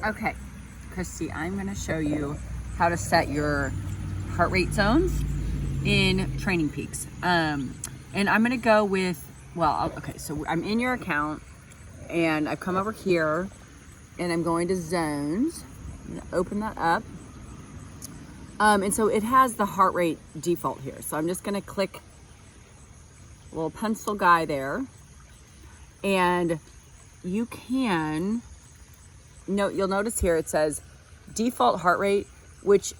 Okay, Christy, I'm gonna show you how to set your heart rate zones in Training Peaks. And I'm gonna go with, okay, so I'm in your account and I've come over here and I'm going to zones. I'm gonna open that up. And so it has the heart rate default here. So I'm just gonna click a little pencil guy there, and you can you'll notice here it says default heart rate, which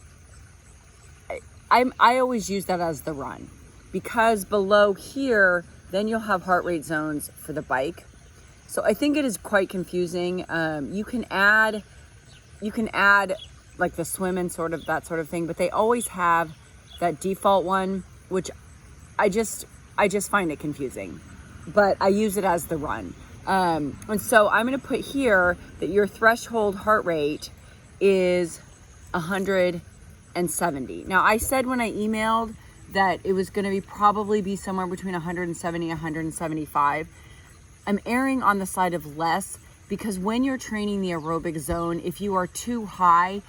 I always use that as the run, because below here then you'll have heart rate zones for the bike. So I think it is quite confusing. You can add like the swim and that sort of thing, but they always have that default one, which I just find it confusing, but I use it as the run. And so I'm going to put here that your threshold heart rate is 170. Now I said when I emailed that it was going to probably be somewhere between 170 and 175. I'm erring on the side of less, because when you're training the aerobic zone, if you are too high,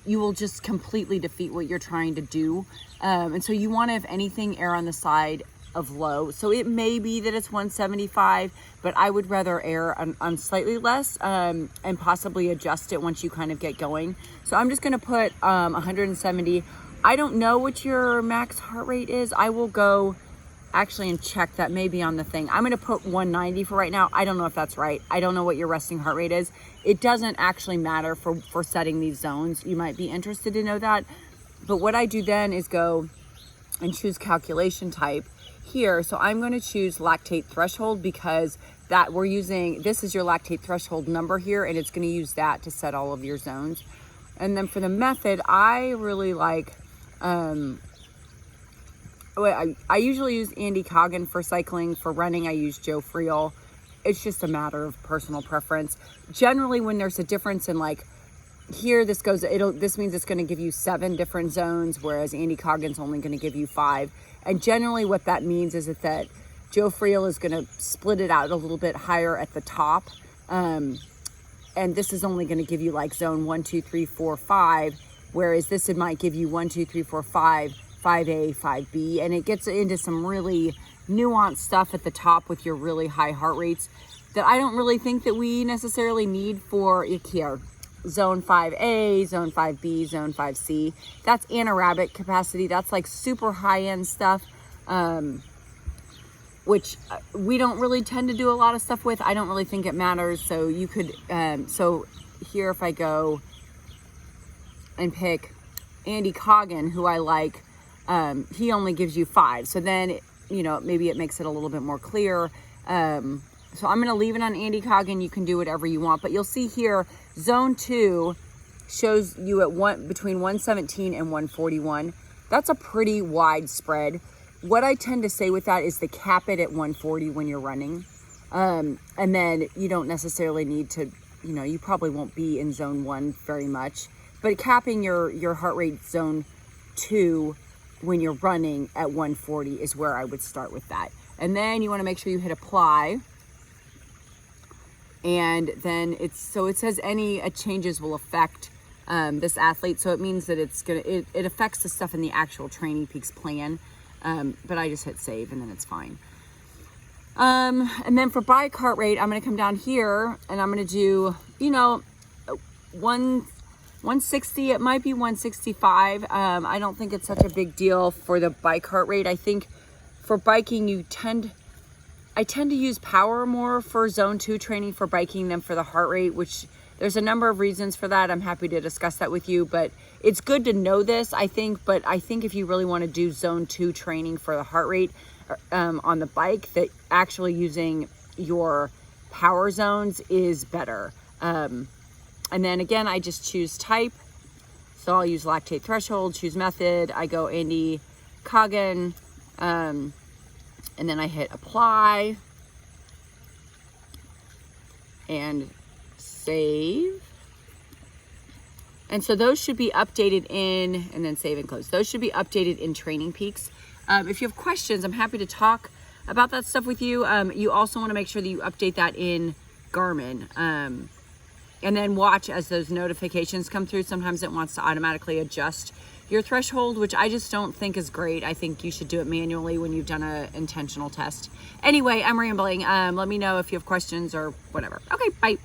you will just completely defeat what you're trying to do. And so you want to, if anything, err on the side of low. So it may be that it's 175, but I would rather err on slightly less, and possibly adjust it once you kind of get going. So I'm just going to put 170. I don't know what your max heart rate is. I will go actually and check that, maybe on the thing. I'm going to put 190 for right now. I don't know if that's right. I don't know what your resting heart rate is. It doesn't actually matter for setting these zones. You might be interested to know that. But what I do then is go and choose calculation type here. So I'm going to choose lactate threshold, because that this is your lactate threshold number here, and it's going to use that to set all of your zones. And then for the method, I really like, I usually use Andy Coggan for cycling. For running, I use Joe Friel. It's just a matter of personal preference. Generally, when there's a difference in, like, here this means it's going to give you 7 different zones, whereas Andy Coggan's only going to give you 5. And generally what that means is that Joe Friel is going to split it out a little bit higher at the top. And this is only going to give you like zone 1, 2, 3, 4, 5, whereas this might give you 1, 2, 3, 4, 5, 5A, 5B, and it gets into some really nuanced stuff at the top with your really high heart rates that I don't really think that we necessarily need for here. Zone 5A, zone 5B, zone 5C. That's anaerobic capacity. That's like super high-end stuff, which we don't really tend to do a lot of stuff with. I don't really think it matters. So you could, so here if I go and pick Andy Coggan, who I like, he only gives you 5. So then, maybe it makes it a little bit more clear. So I'm going to leave it on Andy Coggan. You can do whatever you want, but you'll see here, zone 2 shows you at between 117 and 141. That's a pretty wide spread. What I tend to say with that is to cap it at 140 when you're running. And then you don't necessarily need to, you probably won't be in zone 1 very much, but capping your heart rate zone 2 when you're running at 140 is where I would start with that. And then you want to make sure you hit apply. And then it says any changes will affect this athlete. So it means that it affects the stuff in the actual Training Peaks plan. But I just hit save and then it's fine. And then for bike heart rate, I'm going to come down here and I'm going to do, 160. It might be 165. I don't think it's such a big deal for the bike heart rate. I think for biking, I tend to use power more for zone 2 training for biking than for the heart rate, which there's a number of reasons for that. I'm happy to discuss that with you, but it's good to know this, I think. But I think if you really want to do zone 2 training for the heart rate on the bike, that actually using your power zones is better. And then again, I just choose type. So I'll use lactate threshold, choose method. I go Andy Coggan, and then I hit apply and save. And so those should be updated and then save and close. Those should be updated in Training Peaks. If you have questions, I'm happy to talk about that stuff with you. You also want to make sure that you update that in Garmin. And then watch as those notifications come through. Sometimes it wants to automatically adjust your threshold, which I just don't think is great. I think you should do it manually when you've done an intentional test. Anyway, I'm rambling. Let me know if you have questions or whatever. Okay, bye.